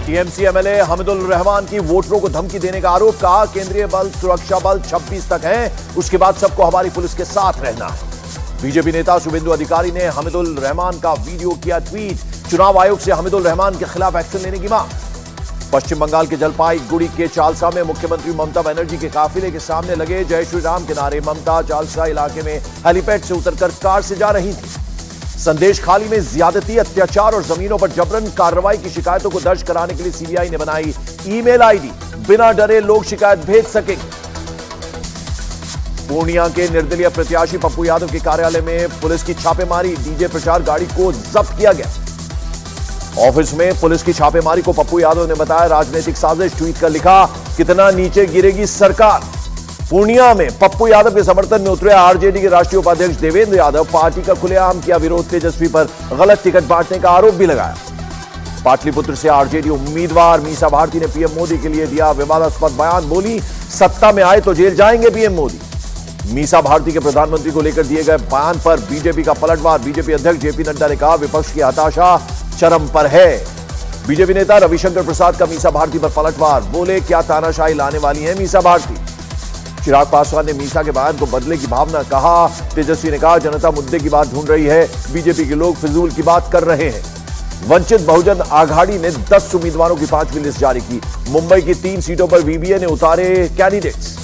TMC MLA Hamidul Rahman की वोटरों को धमकी देने का आरोप, कहा केंद्रीय बल सुरक्षा बल 26 तक है, उसके बाद सबको हमारी पुलिस के साथ रहना है। बीजेपी नेता शुभेंदु अधिकारी ने हमीदुल रहमान का वीडियो किया ट्वीट, चुनाव आयोग से हमीदुल रहमान के खिलाफ एक्शन लेने की मांग। पश्चिम बंगाल के जलपाईगुड़ी के चालसा में मुख्यमंत्री ममता बनर्जी के काफिले के सामने लगे जय श्री राम के नारे। ममता चालसा इलाके में हेलीपैड से उतरकर कार से जा रही थी। संदेश खाली में ज्यादती, अत्याचार और जमीनों पर जबरन कार्रवाई की शिकायतों को दर्ज कराने के लिए सीबीआई ने बनाई ईमेल आईडी, बिना डरे लोग शिकायत भेज सकेंगे। पूर्णिया के निर्दलीय प्रत्याशी पप्पू यादव के कार्यालय में पुलिस की छापेमारी, डीजे प्रचार गाड़ी को जब्त किया गया। ऑफिस में पुलिस की छापेमारी को पप्पू यादव ने बताया राजनीतिक साजिश, ट्वीट कर लिखा कितना नीचे गिरेगी सरकार। पूर्णिया में पप्पू यादव के समर्थन में उतरे आरजेडी के राष्ट्रीय उपाध्यक्ष देवेंद्र यादव, पार्टी का खुलेआम किया विरोध, तेजस्वी पर गलत टिकट बांटने का आरोप भी लगाया। पाटलिपुत्र से आरजेडी उम्मीदवार मीसा भारती ने पीएम मोदी के लिए दिया विवादास्पद बयान, बोली सत्ता में आए तो जेल जाएंगे पीएम मोदी। मीसा भारती के प्रधानमंत्री को लेकर दिए गए बयान पर बीजेपी का पलटवार, बीजेपी अध्यक्ष जेपी नड्डा ने कहा विपक्ष की हताशा चरम पर है। बीजेपी नेता रविशंकर प्रसाद का मीसा भारती पर पलटवार, बोले क्या तानाशाही लाने वाली है मीसा भारती। चिराग पासवान ने मीसा के बयान को बदले की भावना कहा। तेजस्वी ने कहा जनता मुद्दे की बात ढूंढ रही है, बीजेपी के लोग फिजूल की बात कर रहे हैं। वंचित बहुजन आघाड़ी ने 10 उम्मीदवारों की 5वीं लिस्ट जारी की। मुंबई की 3 सीटों पर वीवीए ने उतारे कैंडिडेट्स।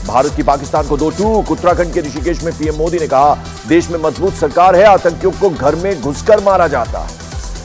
भारत की पाकिस्तान को 2 टूक। उत्तराखंड के ऋषिकेश में पीएम मोदी ने कहा देश में मजबूत सरकार है, आतंकियों को घर में घुसकर मारा जाता है।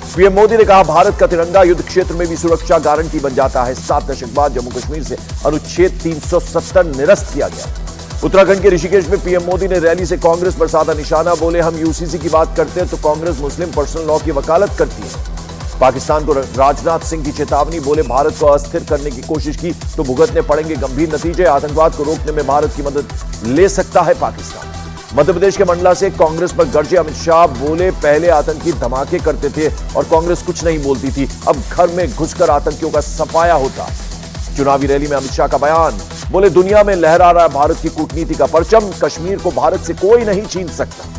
पीएम मोदी ने कहा भारत का तिरंगा युद्ध क्षेत्र में भी सुरक्षा गारंटी बन जाता है। 7 दशक बाद जम्मू कश्मीर से अनुच्छेद 370 निरस्त किया गया। उत्तराखंड के ऋषिकेश में पीएम मोदी ने रैली से कांग्रेस पर साधा निशाना, बोले हम यूसीसी की बात करते हैं तो कांग्रेस मुस्लिम पर्सनल लॉ की वकालत करती है। पाकिस्तान को राजनाथ सिंह की चेतावनी, बोले भारत को अस्थिर करने की कोशिश की तो भुगतने पड़ेंगे गंभीर नतीजे। आतंकवाद को रोकने में भारत की मदद ले सकता है पाकिस्तान। मध्य प्रदेश के मंडला से कांग्रेस पर गरजे अमित शाह, बोले पहले आतंकी धमाके करते थे और कांग्रेस कुछ नहीं बोलती थी, अब घर में घुसकर आतंकियों का सफाया होता। चुनावी रैली में अमित शाह का बयान, बोले दुनिया में लहरा रहा भारत की कूटनीति का परचम, कश्मीर को भारत से कोई नहीं छीन सकता।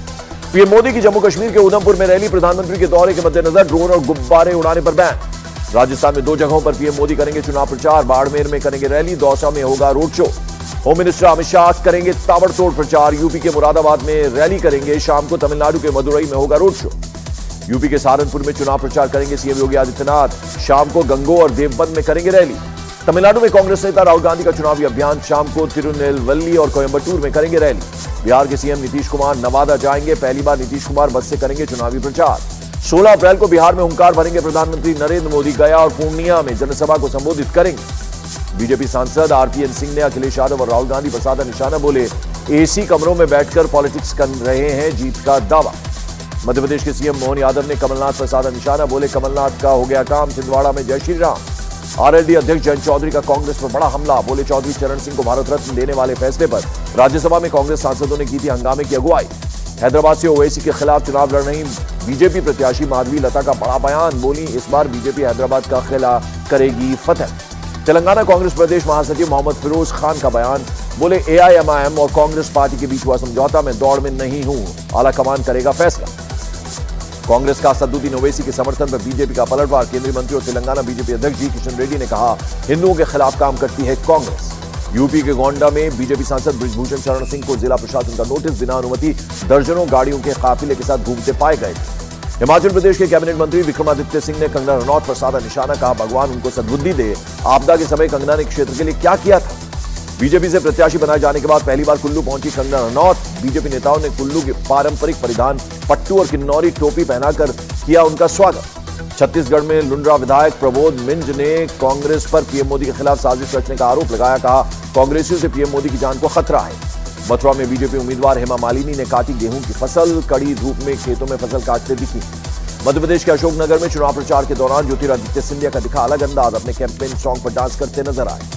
पीएम मोदी की जम्मू कश्मीर के उधमपुर में रैली, प्रधानमंत्री के दौरे के मद्देनजर ड्रोन और गुब्बारे उड़ाने पर बैन। राजस्थान में 2 जगहों पर पीएम मोदी करेंगे चुनाव प्रचार, बाड़मेर में करेंगे रैली, दौसा में होगा road show. Home minister Amit Shah करेंगे ताबड़तोड़ प्रचार, यूपी के मुरादाबाद में रैली करेंगे, शाम को तमिलनाडु के मदुरई में होगा रोड शो। यूपी के सहारनपुर में चुनाव प्रचार करेंगे सीएम योगी आदित्यनाथ, शाम को गंगोह और देवबंद में करेंगे रैली। तमिलनाडु में कांग्रेस नेता राहुल गांधी का चुनावी अभियान, शाम को तिरुनेलवेली और कोयंबटूर में करेंगे रैली। बिहार के सीएम नीतीश कुमार नवादा जाएंगे, पहली बार नीतीश कुमार बस से करेंगे चुनावी प्रचार। 16 अप्रैल को बिहार में हुंकार भरेंगे प्रधानमंत्री नरेंद्र मोदी, गया और पूर्णिया में जनसभा को संबोधित करेंगे। बीजेपी सांसद आरपीएन सिंह ने अखिलेश यादव और राहुल गांधी पर साधा निशाना, बोले एसी कमरों में बैठकर पॉलिटिक्स कर रहे हैं जीत का दावा। मध्य प्रदेश के सीएम मोहन यादव ने कमलनाथ पर साधा निशाना, बोले कमलनाथ का हो गया काम, छिंदवाड़ा में जय श्री राम। आरएलडी अध्यक्ष जयंत चौधरी का कांग्रेस पर बड़ा हमला, बोले चौधरी चरण सिंह को भारत रत्न देने वाले फैसले पर राज्यसभा में कांग्रेस सांसदों ने की थी हंगामे की अगुवाई। हैदराबाद से ओवैसी के खिलाफ चुनाव लड़ रही बीजेपी प्रत्याशी माधवी लता का बड़ा बयान, बोली इस बार बीजेपी हैदराबाद का किला करेगी फतेह। तेलंगाना कांग्रेस प्रदेश महासचिव मोहम्मद फिरोज खान का बयान, बोले एआईएमआईएम और कांग्रेस पार्टी के बीच हुआ समझौता, में दौड़ में नहीं हूं, आला कमान करेगा फैसला। कांग्रेस का असदुद्दीन ओवैसी के समर्थन पर बीजेपी का पलटवार, केंद्रीय मंत्री और तेलंगाना बीजेपी अध्यक्ष जी किशन रेड्डी ने कहा हिंदुओं के खिलाफ काम करती है कांग्रेस। यूपी के गोंडा में बीजेपी सांसद ब्रिजभूषण शरण सिंह को जिला प्रशासन का नोटिस, बिना अनुमति दर्जनों गाड़ियों के काफिले के साथ घूमते पाए गए। हिमाचल प्रदेश के कैबिनेट मंत्री विक्रमादित्य सिंह ने कंगना रनौत पर साधा निशाना, कहा भगवान उनको सद्बुद्धि दे, आपदा के समय कंगना ने क्षेत्र के लिए क्या किया था। बीजेपी से प्रत्याशी बनाए जाने के बाद पहली बार कुल्लू पहुंची कंगना रनौत, बीजेपी नेताओं ने कुल्लू के पारंपरिक परिधान पट्टू और किन्नौरी टोपी पहनाकर किया उनका स्वागत। छत्तीसगढ़ में लुंड्रा विधायक प्रबोध मिंज ने कांग्रेस पर पीएम मोदी के खिलाफ साजिश रचने का आरोप लगाया, कहा कांग्रेसियों से पीएम मोदी की जान को खतरा है। मथुरा में बीजेपी उम्मीदवार हेमा मालिनी ने काटी गेहूं की फसल, कड़ी धूप में खेतों में फसल काटते दिखी। मध्य प्रदेश के अशोकनगर में चुनाव प्रचार के दौरान ज्योतिरादित्य सिंधिया का दिखा अलग अंदाज, अपने कैंपेन सॉन्ग पर डांस करते नजर आए।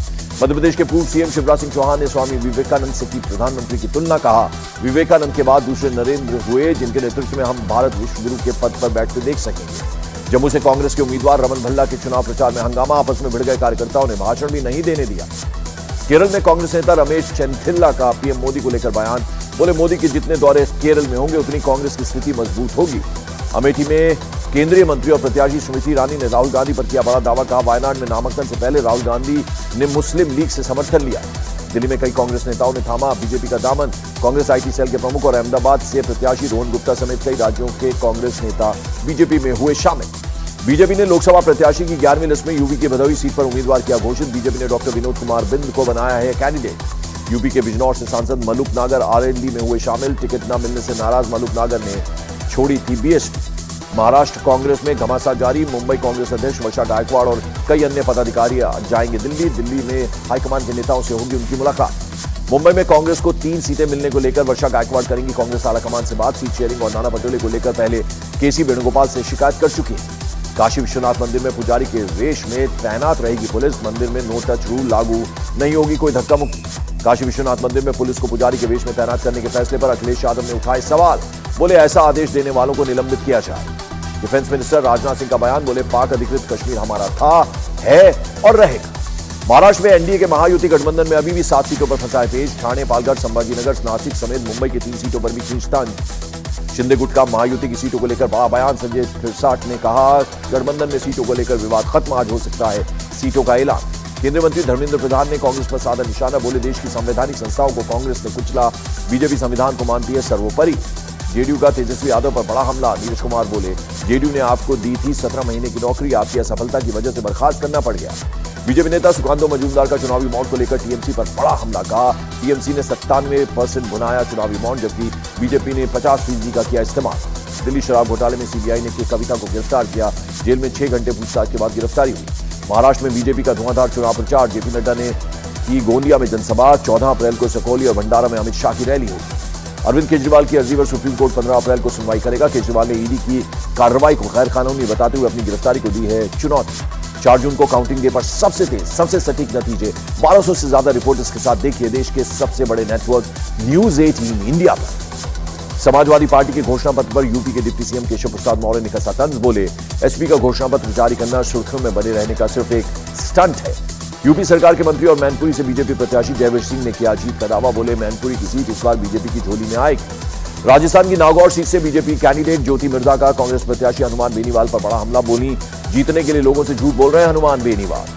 मध्य प्रदेश के पूर्व सीएम शिवराज सिंह चौहान ने स्वामी विवेकानंद से की प्रधानमंत्री की तुलना, कहा विवेकानंद के बाद दूसरे नरेंद्र हुए जिनके नेतृत्व में हम भारत विश्व गुरु के पद पर बैठते देख सकेंगे। जम्मू से कांग्रेस के उम्मीदवार रमन भल्ला के चुनाव प्रचार में हंगामा, आपस में भिड़ गए कार्यकर्ताओं ने भाषण भी नहीं देने दिया। केरल में कांग्रेस नेता रमेश चेन्थिल्ला का पीएम मोदी को लेकर बयान, बोले मोदी के जितने दौरे केरल में होंगे उतनी कांग्रेस की स्थिति मजबूत होगी। अमेठी में केंद्रीय मंत्री और प्रत्याशी स्मृति ईरानी ने राहुल गांधी पर किया बड़ा दावा। कहा, वायनाड में नामांकन से पहले राहुल गांधी ने मुस्लिम लीग से समर्थन लिया। दिल्ली में कई कांग्रेस नेताओं ने थामा बीजेपी का दामन। कांग्रेस आईटी सेल के प्रमुख और अहमदाबाद से प्रत्याशी रोहन गुप्ता समेत कई राज्यों के कांग्रेस नेता बीजेपी में हुए शामिल। बीजेपी ने लोकसभा प्रत्याशी की 11वीं लिस्ट में यूपी की भदोही सीट पर उम्मीदवार किया घोषित। बीजेपी ने डॉक्टर विनोद कुमार बिंद को बनाया है कैंडिडेट। यूपी के बिजनौर से सांसद मलूक नागर आरएलडी में हुए शामिल। टिकट न मिलने से नाराज मलूक नागर ने छोड़ी थी बीएसपी। महाराष्ट्र कांग्रेस में घमासान जारी। मुंबई कांग्रेस अध्यक्ष वर्षा गायकवाड़ और कई अन्य पदाधिकारी जाएंगे दिल्ली। दिल्ली में हाईकमान के नेताओं से होगी उनकी मुलाकात। मुंबई में कांग्रेस को 3 सीटें मिलने को लेकर वर्षा गायकवाड़ करेंगी कांग्रेस आलाकमान से बात। सीट शेयरिंग और नाना पटोले को लेकर पहले केसी वेणुगोपाल से शिकायत कर चुकी है। काशी विश्वनाथ मंदिर में पुजारी के वेश में तैनात रहेगी पुलिस। मंदिर में नो टच रूल लागू नहीं होगी कोई धक्का मुक्की। काशी विश्वनाथ मंदिर में पुलिस को पुजारी के वेश में तैनात करने के फैसले पर अखिलेश यादव ने उठाए सवाल। बोले, ऐसा आदेश देने वालों को निलंबित किया जाए। डिफेंस मिनिस्टर राजनाथ सिंह का बयान। बोले, पाक अधिकृत कश्मीर हमारा था, है और रहेगा। महाराष्ट्र में एनडीए के महायुति गठबंधन में अभी भी 7 सीटों पर फंसा है पेच। ठाणे, पालघर, संभाजीनगर, नासिक समेत मुंबई की 3 सीटों पर भी खींचतान। शिंदे गुट का महायुति की सीटों को लेकर बड़ा बयान। संजय सिरसाट ने कहा, गठबंधन में सीटों को लेकर विवाद खत्म, आज हो सकता है सीटों का ऐलान। केंद्रीय मंत्री धर्मेंद्र प्रधान ने कांग्रेस पर साधा निशाना। बोले, देश की संवैधानिक संस्थाओं को कांग्रेस ने कुचला। बीजेपी संविधान को मानती है सर्वोपरि। जेडीयू का तेजस्वी यादव पर बड़ा हमला। नीरज कुमार बोले, जेडीयू ने आपको दी थी 17 महीने की नौकरी, आपकी असफलता की वजह से बर्खास्त करना पड़ गया। बीजेपी नेता सुकांतो मजूमदार का चुनावी बॉन्ड को लेकर टीएमसी पर बड़ा हमला। कहा, टीएमसी ने 97% बुनाया चुनावी बॉन्ड, जबकि बीजेपी ने 50% का किया इस्तेमाल। दिल्ली शराब घोटाले में सीबीआई ने कविता को गिरफ्तार किया। जेल में 6 घंटे पूछताछ के बाद गिरफ्तारी हुई। महाराष्ट्र में बीजेपी का धुआंधार चुनाव प्रचार। जेपी नड्डा ने की गोंदिया में जनसभा। 14 अप्रैल को सकौली और भंडारा में अमित शाह की रैली होगी। अरविंद केजरीवाल की अर्जी पर सुप्रीम कोर्ट 15 अप्रैल को सुनवाई करेगा। केजरीवाल ने ईडी की कार्रवाई को गैर कानूनी बताते हुए अपनी गिरफ्तारी को दी है चुनौती। 4 जून को काउंटिंग डे पर सबसे तेज, सबसे सटीक नतीजे। 1200 से ज्यादा रिपोर्टर्स के साथ देखिए देश के सबसे बड़े नेटवर्क न्यूज 18 इंडिया पर। समाजवादी पार्टी के घोषणा पत्र पर यूपी के डिप्टी सीएम केशव प्रसाद मौर्य ने कसा तंज। बोले, एसपी का घोषणा पत्र जारी करना सुर्खियों में बने रहने का सिर्फ एक स्टंट है। यूपी सरकार के मंत्री और मैनपुरी से बीजेपी प्रत्याशी जयवीर सिंह ने किया जीत का दावा। बोले, मैनपुरी की सीट इस बार बीजेपी की झोली में आएगी। राजस्थान की नागौर सीट से बीजेपी कैंडिडेट ज्योति मिर्धा का कांग्रेस प्रत्याशी हनुमान बेनीवाल पर बड़ा हमला। बोली, जीतने के लिए लोगों से झूठ बोल रहे हैं हनुमान बेनीवाल।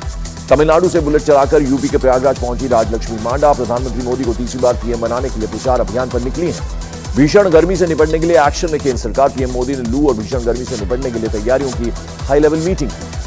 तमिलनाडु से बुलेट चलाकर यूपी के प्रयागराज पहुंची राजलक्ष्मी मांडा। प्रधानमंत्री मोदी को तीसरी बार पीएम बनाने के लिए प्रचार अभियान पर निकली है। भीषण गर्मी से निपटने के लिए एक्शन में केंद्र सरकार। पीएम मोदी ने लू और भीषण गर्मी से निपटने के लिए तैयारियों की हाई लेवल मीटिंग की।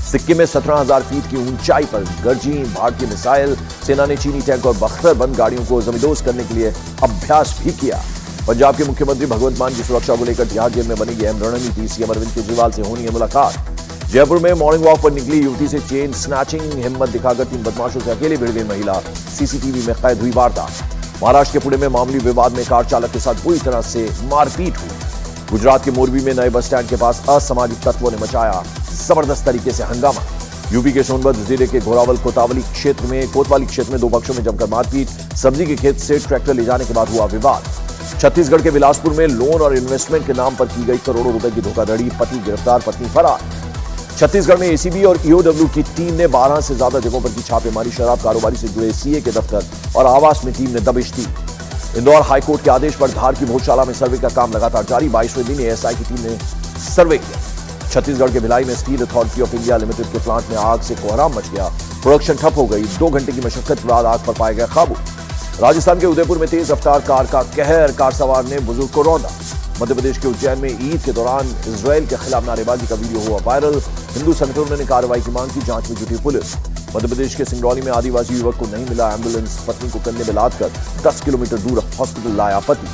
सिक्किम में 17,000 फीट की ऊंचाई पर गरजी भारतीय मिसाइल। सेना ने चीनी टैंक और बख्तर बंद गाड़ियों को जमींदोज करने के लिए अभ्यास भी किया। पंजाब के मुख्यमंत्री भगवंत मान की सुरक्षा को लेकर तिहाड़ जेल में बनेगी अहम रणनीति। सीएम अरविंद केजरीवाल से होनी है मुलाकात। जयपुर में मॉर्निंग वॉक पर निकली युवती से चेन स्नैचिंग। हिम्मत दिखाकर 3 बदमाशों से अकेले भिड़ गई महिला। सीसीटीवी में कैद हुई वारदात। महाराष्ट्र के पुणे में मामूली विवाद में कार चालक के साथ बुरी तरह से मारपीट हुई। गुजरात के मोरबी में नए बस स्टैंड के पास असामाजिक तत्वों ने मचाया जबरदस्त तरीके से हंगामा। यूपी के सोनभद्र जिले के घोरावल कोतवाली क्षेत्र में 2 पक्षों में जमकर मारपीट। सब्जी के खेत से ट्रैक्टर ले जाने के बाद हुआ विवाद। छत्तीसगढ़ के बिलासपुर में लोन और इन्वेस्टमेंट के नाम पर की गई करोड़ों रुपए की धोखाधड़ी। पति गिरफ्तार, पत्नी फरार। छत्तीसगढ़ में एसीबी और ईओडब्ल्यू की टीम ने 12 से ज्यादा जगहों पर की छापेमारी। शराब कारोबारी से जुड़े सीए के दफ्तर और आवास में टीम ने दबिश दी। इंदौर हाईकोर्ट के आदेश पर धार की भोजशाला में सर्वे का काम लगातार जारी। 22वें दिन एएसआई की टीम ने सर्वे किया। छत्तीसगढ़ के भिलाई में steel authority of India limited के प्लांट में आग से कोहराम मच गया। प्रोडक्शन ठप हो गई। 2 घंटे की मशक्कत के बाद आग पर पाया गया काबू। राजस्थान के उदयपुर में तेज रफ्तार कार का कहर। कार सवार ने बुजुर्ग को रौंदा। मध्य प्रदेश के उज्जैन में ईद के दौरान इजरायल के खिलाफ नारेबाजी का वीडियो हुआ वायरल। हिंदू संगठनों ने कार्रवाई की मांग की। जांच में जुटी पुलिस। मध्य प्रदेश के सिंगरौली में आदिवासी युवक को नहीं मिला एम्बुलेंस। पत्नी को कंधे में लादकर 10 किलोमीटर दूर हॉस्पिटल लाया पति।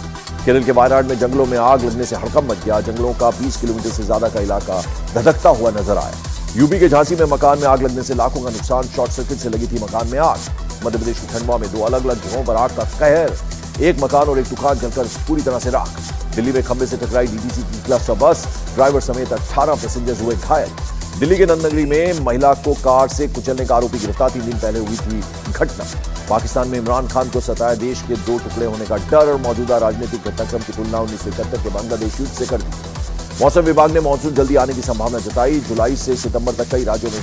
केरल के वायनाड में जंगलों में आग लगने से हड़कंप मच गया। जंगलों का 20 किलोमीटर से ज्यादा का इलाका धधकता हुआ नजर आया। यूपी के झांसी में मकान में आग लगने से लाखों का नुकसान। शॉर्ट सर्किट से लगी थी मकान में आग। मध्य प्रदेश की खंडवा में 2 अलग अलग जगहों पर आग का कहर। एक मकान और एक दुकान जलकर पूरी तरह से राख। दिल्ली में खंबे से टकराई डीटीसी की क्लस्टर बस। ड्राइवर समेत 18 पैसेंजर्स हुए घायल। दिल्ली के नंदनगरी में महिला को कार से कुचलने का आरोपी गिरफ्तार। 3 दिन पहले हुई थी घटना। पाकिस्तान में इमरान खान को सताया देश के 2 टुकड़े होने का डर और मौजूदा राजनीतिक घटनाक्रम की तुलना 1971 के बांग्लादेश युद्ध से कर दी। मौसम विभाग ने मानसून जल्दी आने की संभावना जताई। जुलाई से सितंबर तक कई राज्यों में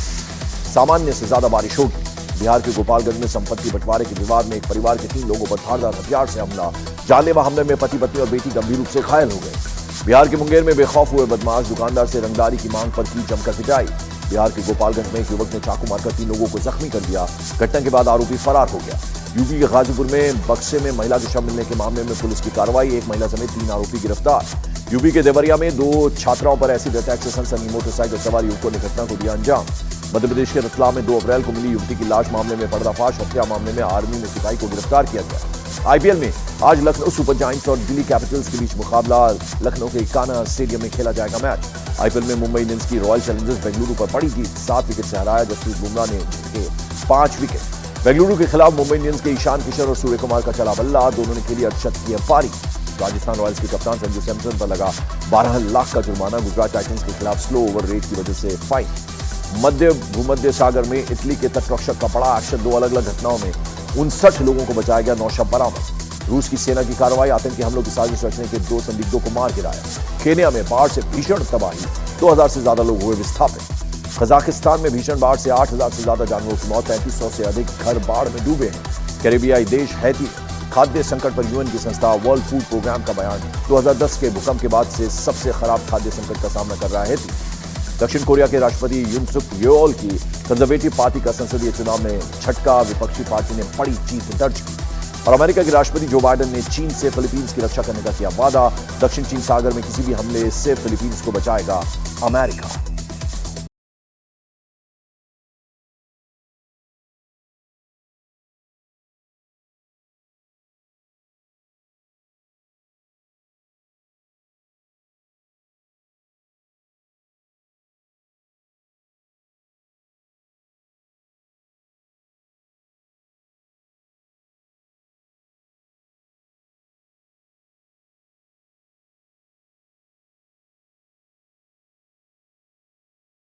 सामान्य से ज्यादा बारिश होगी। बिहार के गोपालगंज में संपत्ति बंटवारे के विवाद में एक परिवार के 3 लोगों पर धारदार हथियार से हमला। जानलेवा हमले में पति पत्नी और बेटी गंभीर रूप से घायल हो गए। बिहार के मुंगेर में बेखौफ हुए बदमाश दुकानदार से रंगदारी की मांग पर की जमकर पिटाई। बिहार के गोपालगंज में एक युवक ने चाकू मारकर 3 लोगों को जख्मी कर दिया। घटना के बाद आरोपी फरार हो गया। यूपी के गाजीपुर में बक्से में महिला के शव मिलने के मामले में पुलिस की कार्रवाई। एक महिला समेत 3 आरोपी गिरफ्तार। यूपी के देवरिया में 2 छात्राओं पर एसिड अटैक से सनसनी, मोटरसाइकिल सवार युवकों ने घटना को दिया अंजाम। मध्य प्रदेश के रतलाम में 2 अप्रैल को मिली युवती की लाश मामले में पर्दाफाश। हत्या मामले में आर्मी में सिपाही को गिरफ्तार किया गया। आईपीएल में आज लखनऊ सुपर जायंट्स और दिल्ली कैपिटल्स के बीच मुकाबला। लखनऊ के इकाना स्टेडियम में खेला जाएगा मैच। आईपीएल में मुंबई इंडियंस की रॉयल चैलेंजर्स बेंगलुरु पर बड़ी जीत, 7 विकेट से हराया। जसप्रीत बुमराह ने जीते 5 विकेट। बेंगलुरु के खिलाफ मुंबई इंडियंस के ईशान किशन और सूर्य कुमार का चला बल्ला। दोनों ने खेली 68 की पारी। राजस्थान रॉयल्स के कप्तान संजू सैमसन पर लगा 12 लाख का जुर्माना। गुजरात टाइटंस के खिलाफ स्लो ओवर रेट की वजह से फाइन। मध्य भूमध्य सागर में इटली के तटरक्षक का बड़ा एक्शन। 2 अलग अलग घटनाओं में 59 लोगों को बचाया गया, 9 शव बरामद। रूस की सेना की कार्रवाई, आतंकी हमलों की साजिश रचने के 2 संदिग्धों को मार गिराया। केन्या में बाढ़ से भीषण तबाही, 2000 से ज्यादा लोग हुए विस्थापित। कजाकिस्तान में भीषण बाढ़ से 8000 से ज्यादा जानवरों की मौत, 3500 से अधिक घर बाढ़ में डूबे हैं। कैरेबियाई देश हैती खाद्य संकट पर यूएन की संस्था वर्ल्ड फूड प्रोग्राम का बयान। 2010 के भूकंप के बाद से सबसे खराब खाद्य संकट का सामना कर रहा है हैती। दक्षिण कोरिया के राष्ट्रपति यून सुक येओल की कंजर्वेटिव पार्टी का संसदीय चुनाव में झटका। विपक्षी पार्टी ने बड़ी जीत दर्ज की। और अमेरिका के राष्ट्रपति जो बाइडेन ने चीन से फिलीपींस की रक्षा करने का किया वादा। दक्षिण चीन सागर में किसी भी हमले से फिलीपींस को बचाएगा अमेरिका।